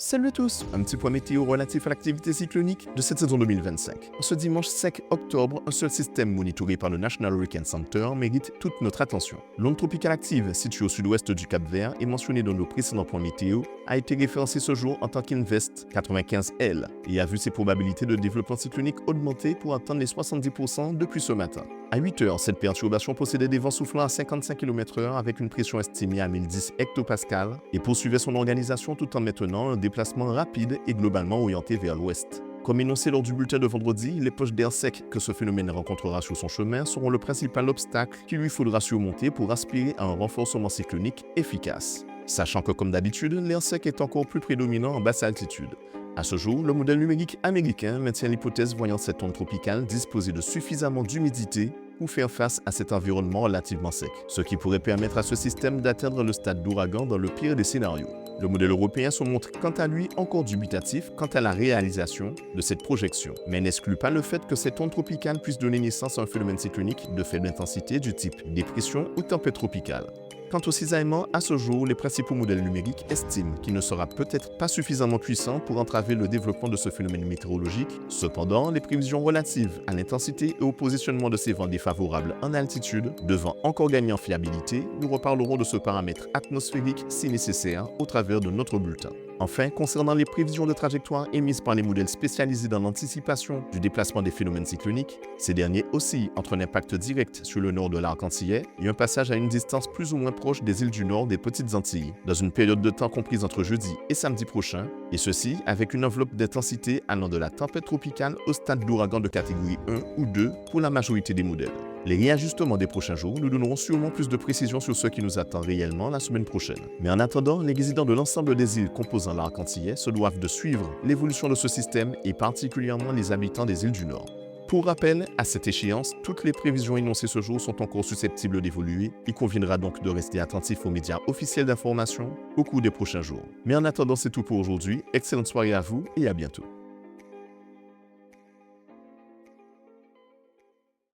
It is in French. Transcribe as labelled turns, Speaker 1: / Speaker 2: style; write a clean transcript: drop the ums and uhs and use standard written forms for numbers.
Speaker 1: Salut à tous, un petit point météo relatif à l'activité cyclonique de cette saison 2025. Ce dimanche 5 octobre, un seul système monitoré par le National Hurricane Center mérite toute notre attention. L'onde tropicale active, située au sud-ouest du Cap-Vert et mentionnée dans nos précédents points météo, a été référencée ce jour en tant qu'Invest 95L et a vu ses probabilités de développement cyclonique augmenter pour atteindre les 70% depuis ce matin. À 8 heures, cette perturbation possédait des vents soufflant à 55 km/h avec une pression estimée à 1010 hectopascales et poursuivait son organisation tout en maintenant un déplacement rapide et globalement orienté vers l'ouest. Comme énoncé lors du bulletin de vendredi, les poches d'air sec que ce phénomène rencontrera sur son chemin seront le principal obstacle qu'il lui faudra surmonter pour aspirer à un renforcement cyclonique efficace. Sachant que, comme d'habitude, l'air sec est encore plus prédominant en basse altitude. À ce jour, le modèle numérique américain maintient l'hypothèse voyant cette onde tropicale disposer de suffisamment d'humidité pour faire face à cet environnement relativement sec, ce qui pourrait permettre à ce système d'atteindre le stade d'ouragan dans le pire des scénarios. Le modèle européen se montre quant à lui encore dubitatif quant à la réalisation de cette projection, mais n'exclut pas le fait que cette onde tropicale puisse donner naissance à un phénomène cyclonique de faible intensité du type dépression ou tempête tropicale. Quant au cisaillement, à ce jour, les principaux modèles numériques estiment qu'il ne sera peut-être pas suffisamment puissant pour entraver le développement de ce phénomène météorologique. Cependant, les prévisions relatives à l'intensité et au positionnement de ces vents défavorables en altitude devant encore gagner en fiabilité, nous reparlerons de ce paramètre atmosphérique si nécessaire au travers de notre bulletin. Enfin, concernant les prévisions de trajectoire émises par les modèles spécialisés dans l'anticipation du déplacement des phénomènes cycloniques, ces derniers oscillent entre un impact direct sur le nord de l'arc antillais et un passage à une distance plus ou moins proche des îles du nord des Petites Antilles, dans une période de temps comprise entre jeudi et samedi prochain, et ceci avec une enveloppe d'intensité allant de la tempête tropicale au stade d'ouragan de catégorie 1 ou 2 pour la majorité des modèles. Les réajustements des prochains jours nous donneront sûrement plus de précisions sur ce qui nous attend réellement la semaine prochaine. Mais en attendant, les résidents de l'ensemble des îles composant l'arc antillais se doivent de suivre l'évolution de ce système et particulièrement les habitants des îles du Nord. Pour rappel, à cette échéance, toutes les prévisions énoncées ce jour sont encore susceptibles d'évoluer. Il conviendra donc de rester attentif aux médias officiels d'information au cours des prochains jours. Mais en attendant, c'est tout pour aujourd'hui. Excellente soirée à vous et à bientôt.